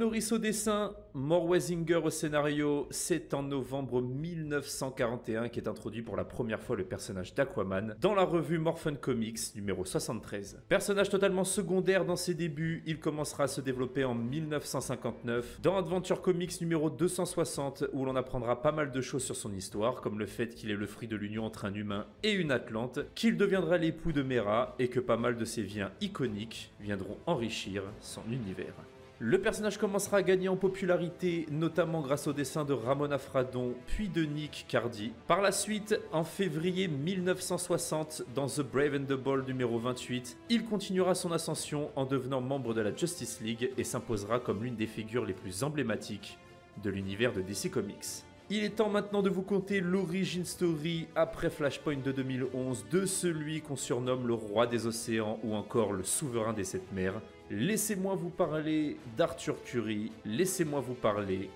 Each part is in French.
Loris au dessin, Mort Weisinger au scénario, c'est en novembre 1941 qu'est introduit pour la première fois le personnage d'Aquaman dans la revue Morphin Comics numéro 73. Personnage totalement secondaire dans ses débuts, il commencera à se développer en 1959 dans Adventure Comics numéro 260 où l'on apprendra pas mal de choses sur son histoire, comme le fait qu'il est le fruit de l'union entre un humain et une Atlante, qu'il deviendra l'époux de Mera et que pas mal de ses viens iconiques viendront enrichir son univers. Le personnage commencera à gagner en popularité, notamment grâce au dessin de Ramona Fradon, puis de Nick Cardy. Par la suite, en février 1960, dans The Brave and the Bold numéro 28, il continuera son ascension en devenant membre de la Justice League et s'imposera comme l'une des figures les plus emblématiques de l'univers de DC Comics. Il est temps maintenant de vous conter l'origin story après Flashpoint de 2011 de celui qu'on surnomme le roi des océans ou encore le souverain des sept mers. Laissez-moi vous parler d'Arthur Curry, laissez-moi vous parler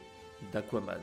d'Aquaman.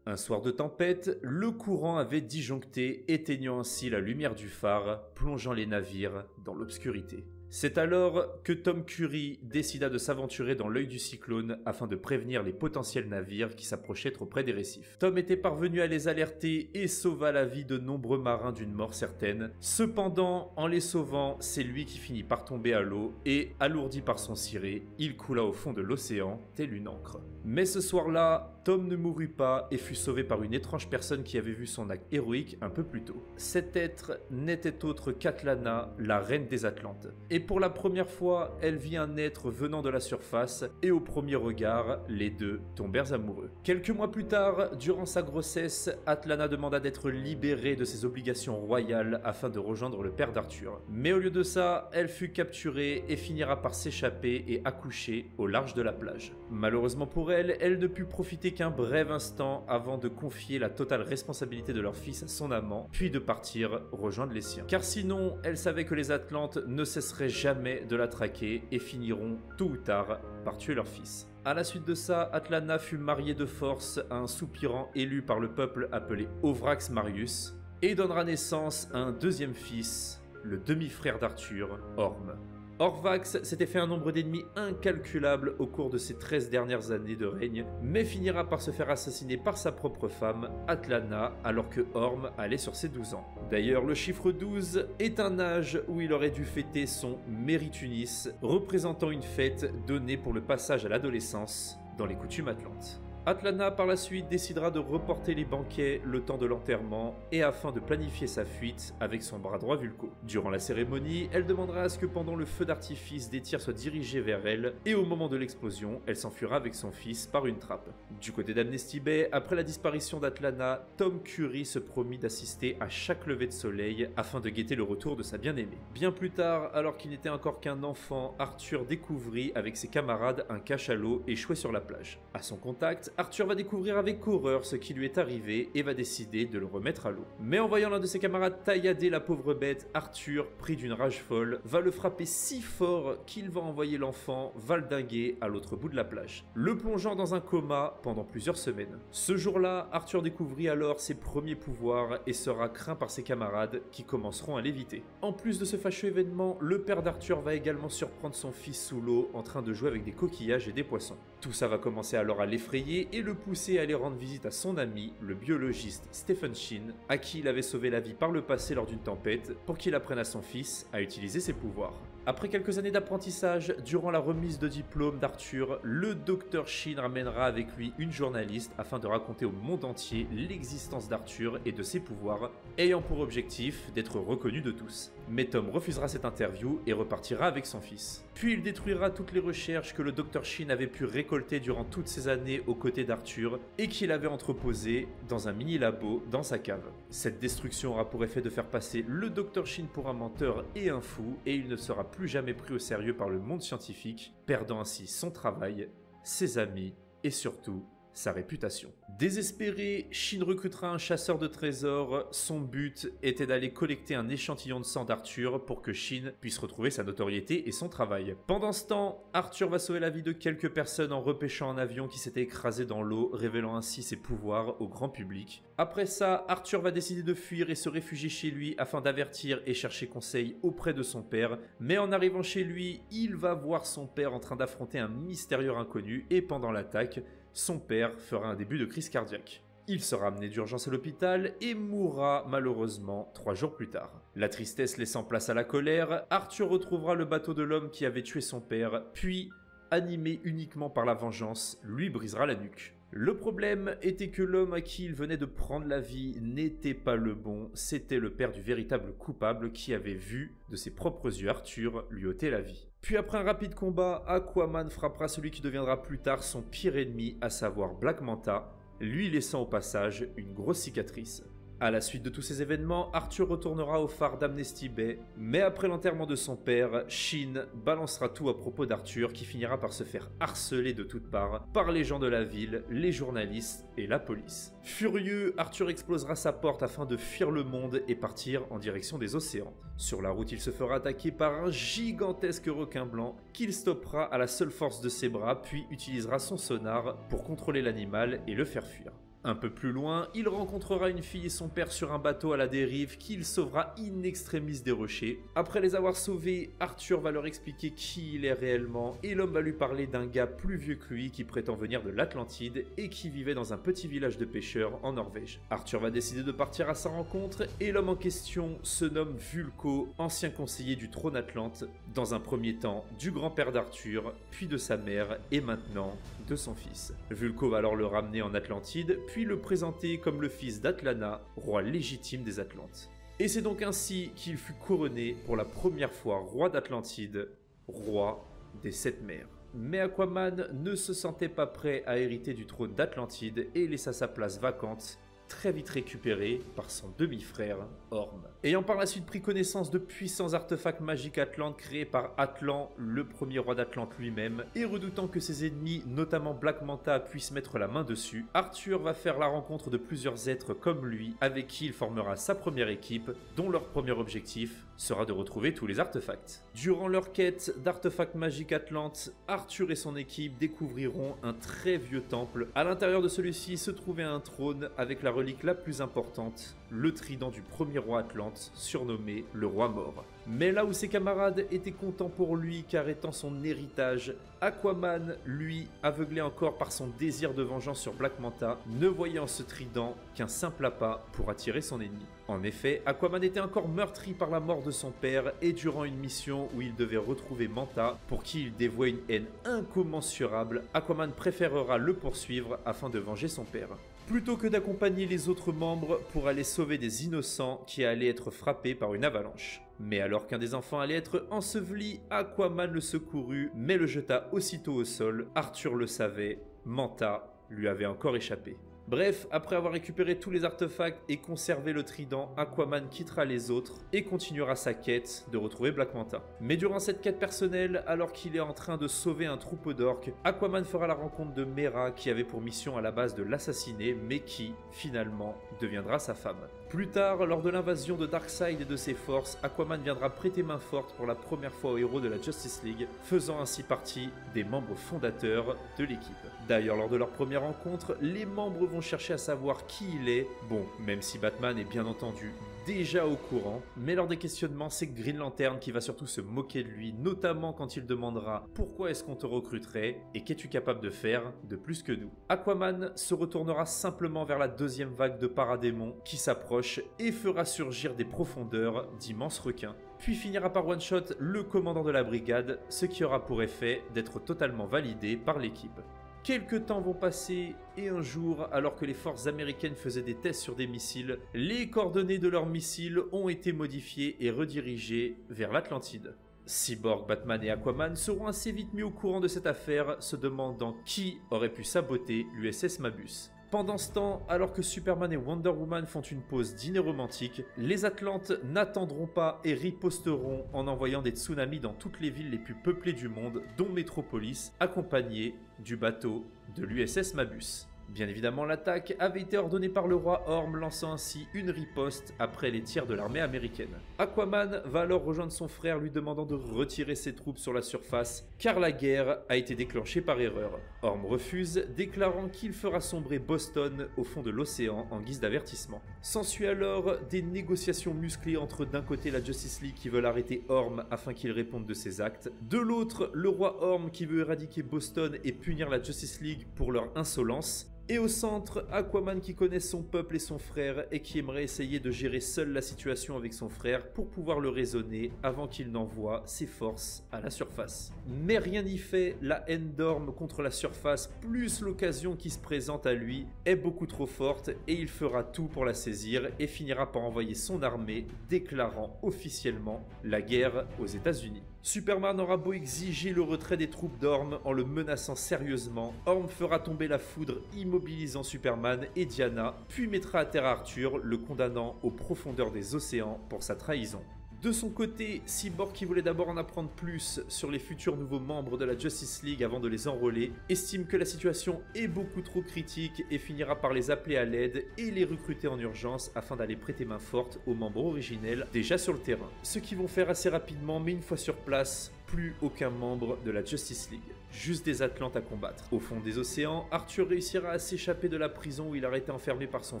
Un soir de tempête, le courant avait disjoncté, éteignant ainsi la lumière du phare, plongeant les navires dans l'obscurité. C'est alors que Tom Curry décida de s'aventurer dans l'œil du cyclone afin de prévenir les potentiels navires qui s'approchaient trop près des récifs. Tom était parvenu à les alerter et sauva la vie de nombreux marins d'une mort certaine. Cependant, en les sauvant, c'est lui qui finit par tomber à l'eau et, alourdi par son ciré, il coula au fond de l'océan, tel une encre. Mais ce soir-là, Tom ne mourut pas et fut sauvé par une étrange personne qui avait vu son acte héroïque un peu plus tôt. Cet être n'était autre qu'Atlana, la reine des Atlantes. Et pour la première fois, elle vit un être venant de la surface et au premier regard, les deux tombèrent amoureux. Quelques mois plus tard, durant sa grossesse, Atlana demanda d'être libérée de ses obligations royales afin de rejoindre le père d'Arthur. Mais au lieu de ça, elle fut capturée et finira par s'échapper et accoucher au large de la plage. Malheureusement pour elle, elle ne put profiter qu'un bref instant avant de confier la totale responsabilité de leur fils à son amant, puis de partir rejoindre les siens. Car sinon, elle savait que les Atlantes ne cesseraient jamais de la traquer et finiront tôt ou tard par tuer leur fils. À la suite de ça, Atlana fut mariée de force à un soupirant élu par le peuple appelé Ovrax Marius et donnera naissance à un deuxième fils, le demi-frère d'Arthur, Orm. Orvax s'était fait un nombre d'ennemis incalculable au cours de ses 13 dernières années de règne, mais finira par se faire assassiner par sa propre femme, Atlana, alors que Orm allait sur ses 12 ans. D'ailleurs, le chiffre 12 est un âge où il aurait dû fêter son Méritunis, représentant une fête donnée pour le passage à l'adolescence dans les coutumes atlantes. Atlana par la suite décidera de reporter les banquets le temps de l'enterrement et afin de planifier sa fuite avec son bras droit Vulko. Durant la cérémonie, elle demandera à ce que pendant le feu d'artifice des tirs soient dirigés vers elle et au moment de l'explosion, elle s'enfuira avec son fils par une trappe. Du côté d'Amnesty Bay, après la disparition d'Atlana, Tom Curry se promit d'assister à chaque lever de soleil afin de guetter le retour de sa bien-aimée. Bien plus tard, alors qu'il n'était encore qu'un enfant, Arthur découvrit avec ses camarades un cachalot échoué sur la plage. À son contact, Arthur va découvrir avec horreur ce qui lui est arrivé et va décider de le remettre à l'eau. Mais en voyant l'un de ses camarades taillader la pauvre bête, Arthur, pris d'une rage folle, va le frapper si fort qu'il va envoyer l'enfant valdinguer à l'autre bout de la plage, le plongeant dans un coma pendant plusieurs semaines. Ce jour-là, Arthur découvrit alors ses premiers pouvoirs et sera craint par ses camarades qui commenceront à l'éviter. En plus de ce fâcheux événement, le père d'Arthur va également surprendre son fils sous l'eau en train de jouer avec des coquillages et des poissons. Tout ça va commencer alors à l'effrayer et le pousser à aller rendre visite à son ami, le biologiste Stephen Sheen, à qui il avait sauvé la vie par le passé lors d'une tempête, pour qu'il apprenne à son fils à utiliser ses pouvoirs. Après quelques années d'apprentissage, durant la remise de diplôme d'Arthur, le docteur Sheen ramènera avec lui une journaliste afin de raconter au monde entier l'existence d'Arthur et de ses pouvoirs, ayant pour objectif d'être reconnu de tous. Mais Tom refusera cette interview et repartira avec son fils. Puis il détruira toutes les recherches que le docteur Sheen avait pu récolter durant toutes ces années aux côtés d'Arthur et qu'il avait entreposées dans un mini-labo dans sa cave. Cette destruction aura pour effet de faire passer le docteur Sheen pour un menteur et un fou, et il ne sera plus jamais pris au sérieux par le monde scientifique, perdant ainsi son travail, ses amis et surtout sa réputation. Désespéré, Shin recrutera un chasseur de trésors. Son but était d'aller collecter un échantillon de sang d'Arthur pour que Shin puisse retrouver sa notoriété et son travail. Pendant ce temps, Arthur va sauver la vie de quelques personnes en repêchant un avion qui s'était écrasé dans l'eau, révélant ainsi ses pouvoirs au grand public. Après ça, Arthur va décider de fuir et se réfugier chez lui afin d'avertir et chercher conseil auprès de son père. Mais en arrivant chez lui, il va voir son père en train d'affronter un mystérieux inconnu et pendant l'attaque, son père fera un début de crise cardiaque. Il sera amené d'urgence à l'hôpital et mourra malheureusement 3 jours plus tard. La tristesse laissant place à la colère, Arthur retrouvera le bateau de l'homme qui avait tué son père, puis, animé uniquement par la vengeance, lui brisera la nuque. Le problème était que l'homme à qui il venait de prendre la vie n'était pas le bon, c'était le père du véritable coupable qui avait vu de ses propres yeux Arthur lui ôter la vie. Puis après un rapide combat, Aquaman frappera celui qui deviendra plus tard son pire ennemi, à savoir Black Manta, lui laissant au passage une grosse cicatrice. À la suite de tous ces événements, Arthur retournera au phare d'Amnesty Bay, mais après l'enterrement de son père, Shin balancera tout à propos d'Arthur qui finira par se faire harceler de toutes parts par les gens de la ville, les journalistes et la police. Furieux, Arthur explosera sa porte afin de fuir le monde et partir en direction des océans. Sur la route, il se fera attaquer par un gigantesque requin blanc qu'il stoppera à la seule force de ses bras puis utilisera son sonar pour contrôler l'animal et le faire fuir. Un peu plus loin, il rencontrera une fille et son père sur un bateau à la dérive qu'il sauvera in extremis des rochers. Après les avoir sauvés, Arthur va leur expliquer qui il est réellement et l'homme va lui parler d'un gars plus vieux que lui qui prétend venir de l'Atlantide et qui vivait dans un petit village de pêcheurs en Norvège. Arthur va décider de partir à sa rencontre et l'homme en question se nomme Vulko, ancien conseiller du trône Atlante, dans un premier temps du grand-père d'Arthur, puis de sa mère et maintenant de son fils. Vulko va alors le ramener en Atlantide, puis le présenter comme le fils d'Atlana, roi légitime des Atlantes. Et c'est donc ainsi qu'il fut couronné pour la première fois roi d'Atlantide, roi des 7 mers. Mais Aquaman ne se sentait pas prêt à hériter du trône d'Atlantide et laissa sa place vacante, très vite récupérée par son demi-frère Orm. Ayant par la suite pris connaissance de puissants artefacts magiques Atlantes créés par Atlan, le premier roi d'Atlante lui-même, et redoutant que ses ennemis, notamment Black Manta, puissent mettre la main dessus, Arthur va faire la rencontre de plusieurs êtres comme lui, avec qui il formera sa première équipe, dont leur premier objectif sera de retrouver tous les artefacts. Durant leur quête d'artefacts magiques Atlantes, Arthur et son équipe découvriront un très vieux temple. À l'intérieur de celui-ci se trouvait un trône avec la relique la plus importante, le trident du premier roi Atlante, surnommé le roi mort. Mais là où ses camarades étaient contents pour lui car étant son héritage, Aquaman, lui, aveuglé encore par son désir de vengeance sur Black Manta, ne voyait en ce trident qu'un simple appât pour attirer son ennemi. En effet, Aquaman était encore meurtri par la mort de son père et durant une mission où il devait retrouver Manta, pour qui il dévoie une haine incommensurable, Aquaman préférera le poursuivre afin de venger son père. Plutôt que d'accompagner les autres membres pour aller sauver des innocents qui allaient être frappés par une avalanche. Mais alors qu'un des enfants allait être enseveli, Aquaman le secourut mais le jeta aussitôt au sol. Arthur le savait, Manta lui avait encore échappé. Bref, après avoir récupéré tous les artefacts et conservé le trident, Aquaman quittera les autres et continuera sa quête de retrouver Black Manta. Mais durant cette quête personnelle, alors qu'il est en train de sauver un troupeau d'orques, Aquaman fera la rencontre de Mera qui avait pour mission à la base de l'assassiner mais qui, finalement, deviendra sa femme. Plus tard, lors de l'invasion de Darkseid et de ses forces, Aquaman viendra prêter main forte pour la première fois aux héros de la Justice League, faisant ainsi partie des membres fondateurs de l'équipe. D'ailleurs, lors de leur première rencontre, les membres vont chercher à savoir qui il est. Bon, même si Batman est bien entendu déjà au courant, mais lors des questionnements, c'est Green Lantern qui va surtout se moquer de lui, notamment quand il demandera « Pourquoi est-ce qu'on te recruterait et qu'es-tu capable de faire de plus que nous ?» Aquaman se retournera simplement vers la deuxième vague de paradémons qui s'approche et fera surgir des profondeurs d'immenses requins. Puis finira par one-shot le commandant de la brigade, ce qui aura pour effet d'être totalement validé par l'équipe. Quelques temps vont passer et un jour, alors que les forces américaines faisaient des tests sur des missiles, les coordonnées de leurs missiles ont été modifiées et redirigées vers l'Atlantide. Cyborg, Batman et Aquaman seront assez vite mis au courant de cette affaire, se demandant qui aurait pu saboter l'USS Mabus. Pendant ce temps, alors que Superman et Wonder Woman font une pause dîner romantique, les Atlantes n'attendront pas et riposteront en envoyant des tsunamis dans toutes les villes les plus peuplées du monde, dont Metropolis, accompagnés du bateau de l'USS Mabus. Bien évidemment, l'attaque avait été ordonnée par le roi Orm, lançant ainsi une riposte après les tirs de l'armée américaine. Aquaman va alors rejoindre son frère, lui demandant de retirer ses troupes sur la surface, car la guerre a été déclenchée par erreur. Orm refuse, déclarant qu'il fera sombrer Boston au fond de l'océan en guise d'avertissement. S'ensuit alors des négociations musclées entre d'un côté la Justice League qui veulent arrêter Orm afin qu'il réponde de ses actes, de l'autre le roi Orm qui veut éradiquer Boston et punir la Justice League pour leur insolence. Et au centre, Aquaman qui connaît son peuple et son frère et qui aimerait essayer de gérer seul la situation avec son frère pour pouvoir le raisonner avant qu'il n'envoie ses forces à la surface. Mais rien n'y fait, la haine d'Orm contre la surface plus l'occasion qui se présente à lui est beaucoup trop forte et il fera tout pour la saisir et finira par envoyer son armée, déclarant officiellement la guerre aux États-Unis. Superman aura beau exiger le retrait des troupes d'Orm en le menaçant sérieusement, Orm fera tomber la foudre immobilisant Superman et Diana, puis mettra à terre Arthur, le condamnant aux profondeurs des océans pour sa trahison. De son côté, Cyborg, qui voulait d'abord en apprendre plus sur les futurs nouveaux membres de la Justice League avant de les enrôler, estime que la situation est beaucoup trop critique et finira par les appeler à l'aide et les recruter en urgence afin d'aller prêter main forte aux membres originels déjà sur le terrain. Ce qu'ils vont faire assez rapidement, mais une fois sur place, plus aucun membre de la Justice League. Juste des Atlantes à combattre. Au fond des océans, Arthur réussira à s'échapper de la prison où il aurait été enfermé par son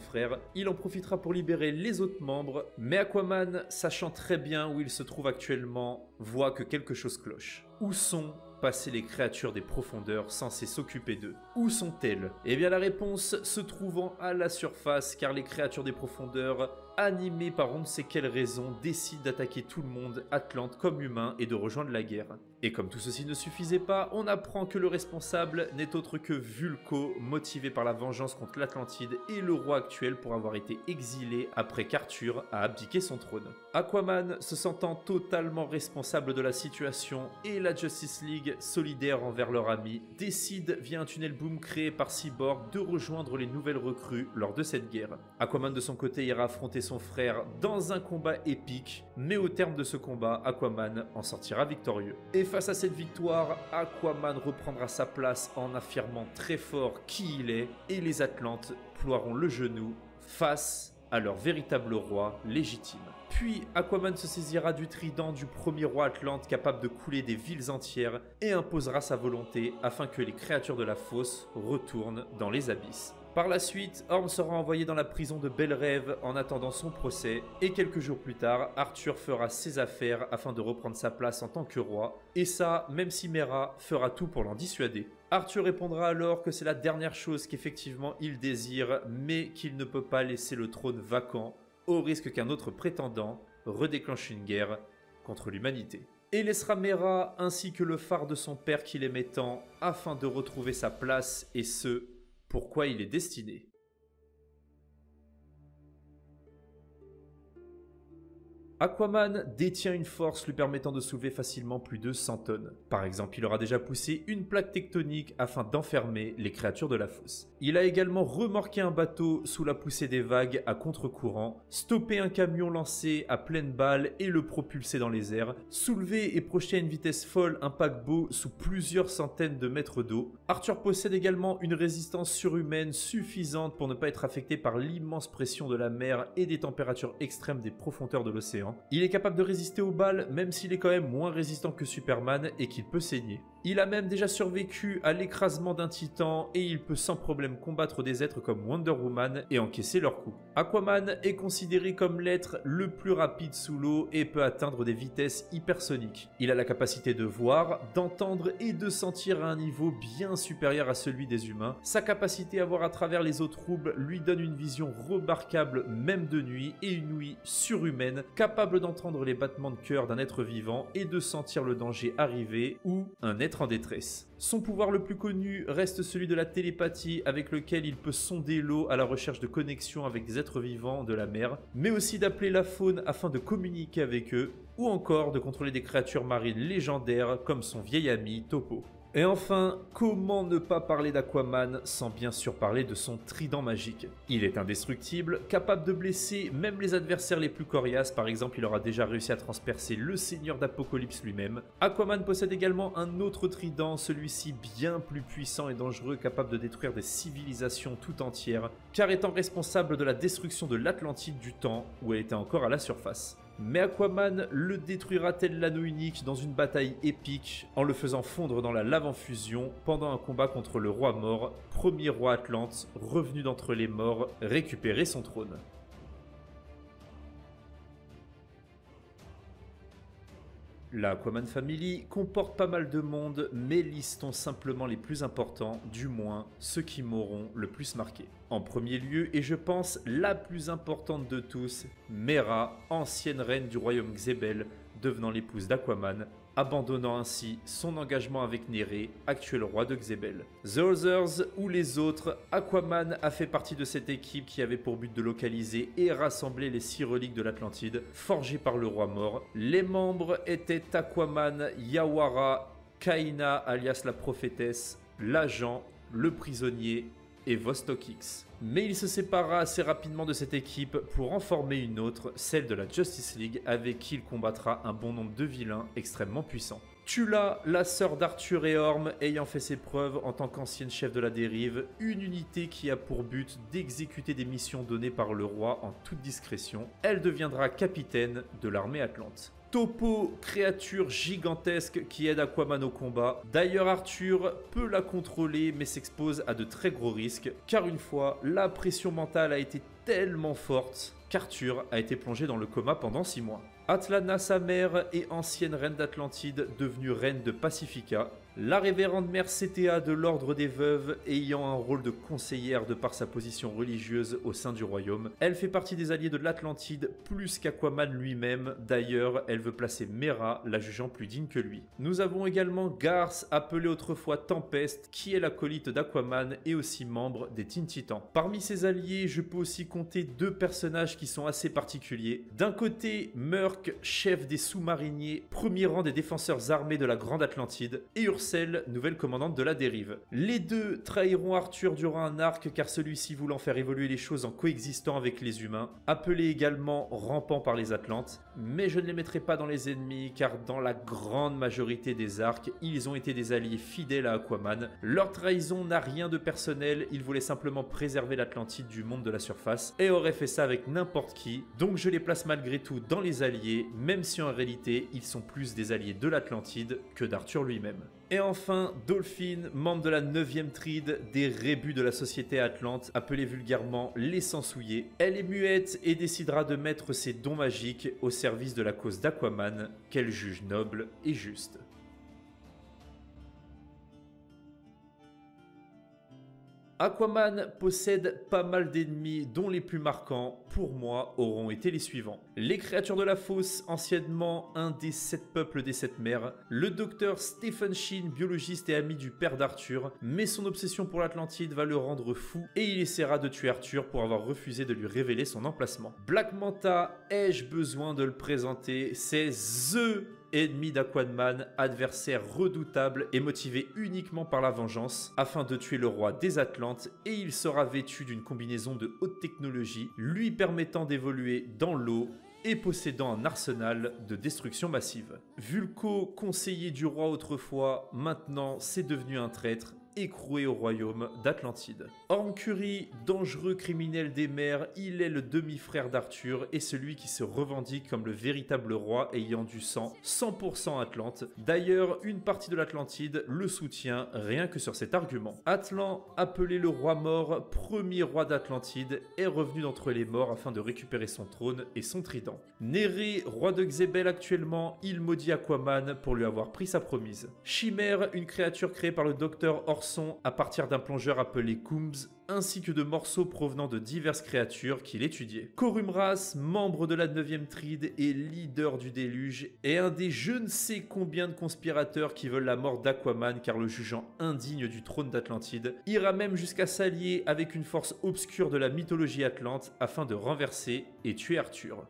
frère. Il en profitera pour libérer les autres membres, mais Aquaman, sachant très bien où il se trouve actuellement, voit que quelque chose cloche. Où sont passées les créatures des profondeurs censées s'occuper d'eux? Où sont-elles? Eh bien la réponse se trouvant à la surface, car les créatures des profondeurs, animés par on ne sait quelle raison, décident d'attaquer tout le monde, Atlante comme humain, et de rejoindre la guerre. Et comme tout ceci ne suffisait pas, on apprend que le responsable n'est autre que Vulko, motivé par la vengeance contre l'Atlantide et le roi actuel pour avoir été exilé après qu'Arthur a abdiqué son trône. Aquaman, se sentant totalement responsable de la situation, et la Justice League, solidaire envers leur ami, décide via un tunnel boom créé par Cyborg de rejoindre les nouvelles recrues lors de cette guerre. Aquaman de son côté ira affronter son frère dans un combat épique, mais au terme de ce combat, Aquaman en sortira victorieux. Et face à cette victoire, Aquaman reprendra sa place en affirmant très fort qui il est, et les Atlantes ploieront le genou face à leur véritable roi légitime. Puis Aquaman se saisira du trident du premier roi Atlante capable de couler des villes entières et imposera sa volonté afin que les créatures de la fosse retournent dans les abysses. Par la suite, Orm sera envoyé dans la prison de Belle Rêve en attendant son procès, et quelques jours plus tard, Arthur fera ses affaires afin de reprendre sa place en tant que roi, et ça, même si Mera fera tout pour l'en dissuader. Arthur répondra alors que c'est la dernière chose qu'effectivement il désire, mais qu'il ne peut pas laisser le trône vacant, au risque qu'un autre prétendant redéclenche une guerre contre l'humanité. Et laissera Mera ainsi que le phare de son père qu'il aimait tant, afin de retrouver sa place, et ce, pourquoi il est destiné. Aquaman détient une force lui permettant de soulever facilement plus de 100 tonnes. Par exemple, il aura déjà poussé une plaque tectonique afin d'enfermer les créatures de la fosse. Il a également remorqué un bateau sous la poussée des vagues à contre-courant, stoppé un camion lancé à pleine balle et le propulsé dans les airs, soulevé et projeté à une vitesse folle un paquebot sous plusieurs centaines de mètres d'eau. Arthur possède également une résistance surhumaine suffisante pour ne pas être affecté par l'immense pression de la mer et des températures extrêmes des profondeurs de l'océan. Il est capable de résister aux balles, même s'il est quand même moins résistant que Superman et qu'il peut saigner. Il a même déjà survécu à l'écrasement d'un titan et il peut sans problème combattre des êtres comme Wonder Woman et encaisser leurs coups. Aquaman est considéré comme l'être le plus rapide sous l'eau et peut atteindre des vitesses hypersoniques. Il a la capacité de voir, d'entendre et de sentir à un niveau bien supérieur à celui des humains. Sa capacité à voir à travers les eaux troubles lui donne une vision remarquable même de nuit et une ouïe surhumaine, capable d'entendre les battements de cœur d'un être vivant et de sentir le danger arriver ou un être en détresse. Son pouvoir le plus connu reste celui de la télépathie avec lequel il peut sonder l'eau à la recherche de connexion avec des êtres vivants de la mer, mais aussi d'appeler la faune afin de communiquer avec eux, ou encore de contrôler des créatures marines légendaires comme son vieil ami Topo. Et enfin, comment ne pas parler d'Aquaman sans bien sûr parler de son trident magique? Il est indestructible, capable de blesser même les adversaires les plus coriaces, par exemple il aura déjà réussi à transpercer le Seigneur d'Apocalypse lui-même. Aquaman possède également un autre trident, celui-ci bien plus puissant et dangereux, capable de détruire des civilisations tout entières, car étant responsable de la destruction de l'Atlantide du temps où elle était encore à la surface. Mais Aquaman le détruira tel l'anneau unique dans une bataille épique en le faisant fondre dans la lave en fusion pendant un combat contre le roi mort, premier roi Atlante, revenu d'entre les morts, récupérer son trône. La Aquaman Family comporte pas mal de monde, mais listons simplement les plus importants, du moins ceux qui m'auront le plus marqué. En premier lieu, et je pense la plus importante de tous, Mera, ancienne reine du royaume Xebel, devenant l'épouse d'Aquaman, abandonnant ainsi son engagement avec Néré, actuel roi de Xebel. The Others ou les autres, Aquaman a fait partie de cette équipe qui avait pour but de localiser et rassembler les 6 reliques de l'Atlantide, forgées par le roi mort. Les membres étaient Aquaman, Yawara, Kaina alias la prophétesse, l'agent, le prisonnier et Vostok X. Mais il se sépara assez rapidement de cette équipe pour en former une autre, celle de la Justice League, avec qui il combattra un bon nombre de vilains extrêmement puissants. Tula, la sœur d'Arthur et Orm, ayant fait ses preuves en tant qu'ancienne chef de la dérive, une unité qui a pour but d'exécuter des missions données par le roi en toute discrétion, elle deviendra capitaine de l'armée Atlante. Topo, créature gigantesque qui aide Aquaman au combat. D'ailleurs Arthur peut la contrôler mais s'expose à de très gros risques, car une fois, la pression mentale a été tellement forte qu'Arthur a été plongé dans le coma pendant 6 mois. Atlana, sa mère, et ancienne reine d'Atlantide, devenue reine de Pacifica. La révérende mère CTA de l'ordre des veuves, ayant un rôle de conseillère de par sa position religieuse au sein du royaume. Elle fait partie des alliés de l'Atlantide plus qu'Aquaman lui-même. D'ailleurs, elle veut placer Mera, la jugeant plus digne que lui. Nous avons également Garth, appelé autrefois Tempest, qui est l'acolyte d'Aquaman et aussi membre des Teen Titans. Parmi ses alliés, je peux aussi compter 2 personnages qui sont assez particuliers. D'un côté, Murk, chef des sous-mariniers, premier rang des défenseurs armés de la Grande Atlantide, et Ursel, nouvelle commandante de la dérive. Les deux trahiront Arthur durant un arc car celui-ci voulant faire évoluer les choses en coexistant avec les humains, appelés également rampants par les Atlantes, mais je ne les mettrai pas dans les ennemis car dans la grande majorité des arcs, ils ont été des alliés fidèles à Aquaman. Leur trahison n'a rien de personnel, ils voulaient simplement préserver l'Atlantide du monde de la surface et auraient fait ça avec n'importe qui, donc je les place malgré tout dans les alliés, même si en réalité ils sont plus des alliés de l'Atlantide que d'Arthur lui-même. Et enfin, Dolphin, membre de la 9e tride des rébus de la société Atlante, appelée vulgairement les Sansouillés. Elle est muette et décidera de mettre ses dons magiques au service de la cause d'Aquaman, qu'elle juge noble et juste. Aquaman possède pas mal d'ennemis dont les plus marquants, pour moi, auront été les suivants. Les créatures de la fosse, anciennement un des 7 peuples des 7 mers, le docteur Stephen Sheen, biologiste et ami du père d'Arthur, mais son obsession pour l'Atlantide va le rendre fou et il essaiera de tuer Arthur pour avoir refusé de lui révéler son emplacement. Black Manta, ai-je besoin de le présenter? C'est THE ennemi d'Aquaman, adversaire redoutable et motivé uniquement par la vengeance afin de tuer le roi des Atlantes, et il sera vêtu d'une combinaison de haute technologie lui permettant d'évoluer dans l'eau et possédant un arsenal de destruction massive. Vulko, conseiller du roi autrefois, maintenant c'est devenu un traître écroué au royaume d'Atlantide. Orm-Curry, dangereux criminel des mers, il est le demi-frère d'Arthur et celui qui se revendique comme le véritable roi ayant du sang 100% Atlante. D'ailleurs, une partie de l'Atlantide le soutient rien que sur cet argument. Atlan, appelé le roi mort, premier roi d'Atlantide, est revenu d'entre les morts afin de récupérer son trône et son trident. Néré, roi de Xebel actuellement, il maudit Aquaman pour lui avoir pris sa promise. Chimère, une créature créée par le docteur Orson à partir d'un plongeur appelé Coombs, ainsi que de morceaux provenant de diverses créatures qu'il étudiait. Corumras, membre de la 9e tride et leader du déluge, est un des je ne sais combien de conspirateurs qui veulent la mort d'Aquaman car le jugeant indigne du trône d'Atlantide, ira même jusqu'à s'allier avec une force obscure de la mythologie atlante afin de renverser et tuer Arthur.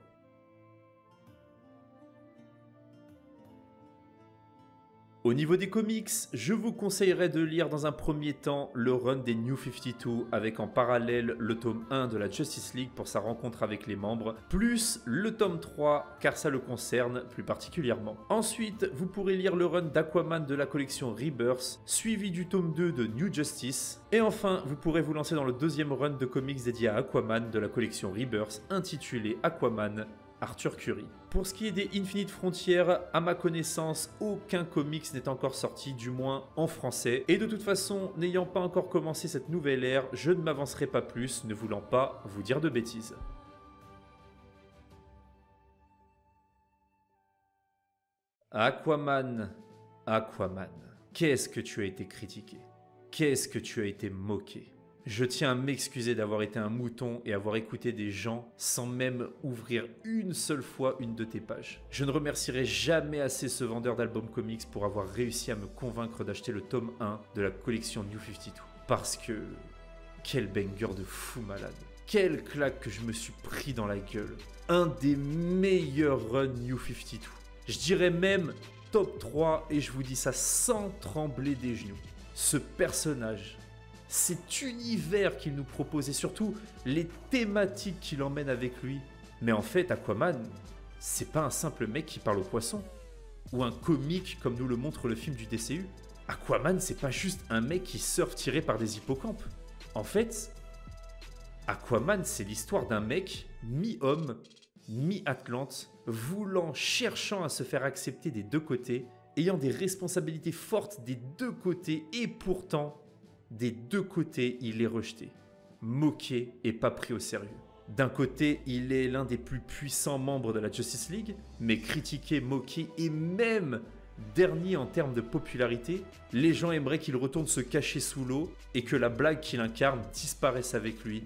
Au niveau des comics, je vous conseillerais de lire dans un premier temps le run des New 52 avec en parallèle le tome 1 de la Justice League pour sa rencontre avec les membres, plus le tome 3 car ça le concerne plus particulièrement. Ensuite, vous pourrez lire le run d'Aquaman de la collection Rebirth, suivi du tome 2 de New Justice. Et enfin, vous pourrez vous lancer dans le deuxième run de comics dédié à Aquaman de la collection Rebirth intitulé Aquaman Arthur Curry. Pour ce qui est des Infinite Frontier, à ma connaissance, aucun comics n'est encore sorti, du moins en français. Et de toute façon, n'ayant pas encore commencé cette nouvelle ère, je ne m'avancerai pas plus, ne voulant pas vous dire de bêtises. Aquaman, Aquaman, qu'est-ce que tu as été critiqué? Qu'est-ce que tu as été moqué? Je tiens à m'excuser d'avoir été un mouton et avoir écouté des gens sans même ouvrir une seule fois une de tes pages. Je ne remercierai jamais assez ce vendeur d'albums comics pour avoir réussi à me convaincre d'acheter le tome 1 de la collection New 52. Parce que... quel banger de fou malade. Quelle claque que je me suis pris dans la gueule. Un des meilleurs runs New 52. Je dirais même top 3 et je vous dis ça sans trembler des genoux. Ce personnage... cet univers qu'il nous propose et surtout les thématiques qu'il emmène avec lui. Mais en fait, Aquaman, c'est pas un simple mec qui parle aux poissons ou un comique comme nous le montre le film du DCU. Aquaman, c'est pas juste un mec qui surfe tiré par des hippocampes. En fait, Aquaman, c'est l'histoire d'un mec mi-homme, mi-Atlante, cherchant à se faire accepter des deux côtés, ayant des responsabilités fortes des deux côtés et pourtant... des deux côtés, il est rejeté, moqué et pas pris au sérieux. D'un côté, il est l'un des plus puissants membres de la Justice League, mais critiqué, moqué et même dernier en termes de popularité, les gens aimeraient qu'il retourne se cacher sous l'eau et que la blague qu'il incarne disparaisse avec lui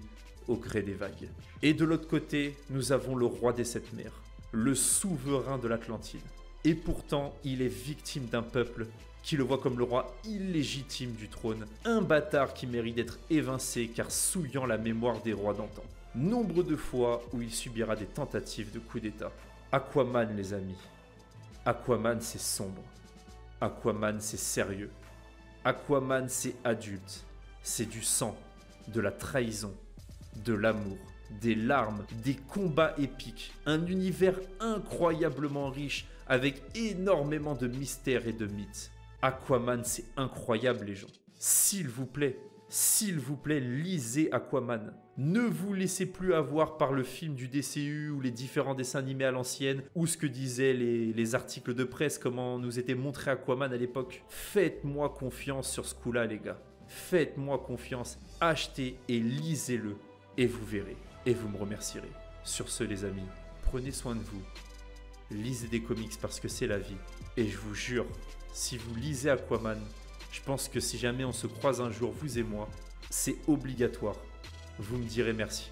au gré des vagues. Et de l'autre côté, nous avons le roi des sept mers, le souverain de l'Atlantide. Et pourtant, il est victime d'un peuple qui le voit comme le roi illégitime du trône, un bâtard qui mérite d'être évincé car souillant la mémoire des rois d'antan. Nombre de fois où il subira des tentatives de coup d'état. Aquaman, les amis. Aquaman, c'est sombre. Aquaman, c'est sérieux. Aquaman, c'est adulte. C'est du sang, de la trahison, de l'amour, des larmes, des combats épiques, un univers incroyablement riche avec énormément de mystères et de mythes. Aquaman, c'est incroyable les gens. S'il vous plaît, lisez Aquaman. Ne vous laissez plus avoir par le film du DCU ou les différents dessins animés à l'ancienne ou ce que disaient les articles de presse, comment nous était montré Aquaman à l'époque. Faites-moi confiance sur ce coup-là les gars. Faites-moi confiance, achetez et lisez-le et vous verrez et vous me remercierez. Sur ce les amis, prenez soin de vous. Lisez des comics parce que c'est la vie. Et je vous jure, si vous lisez Aquaman, je pense que si jamais on se croise un jour, vous et moi, c'est obligatoire. Vous me direz merci.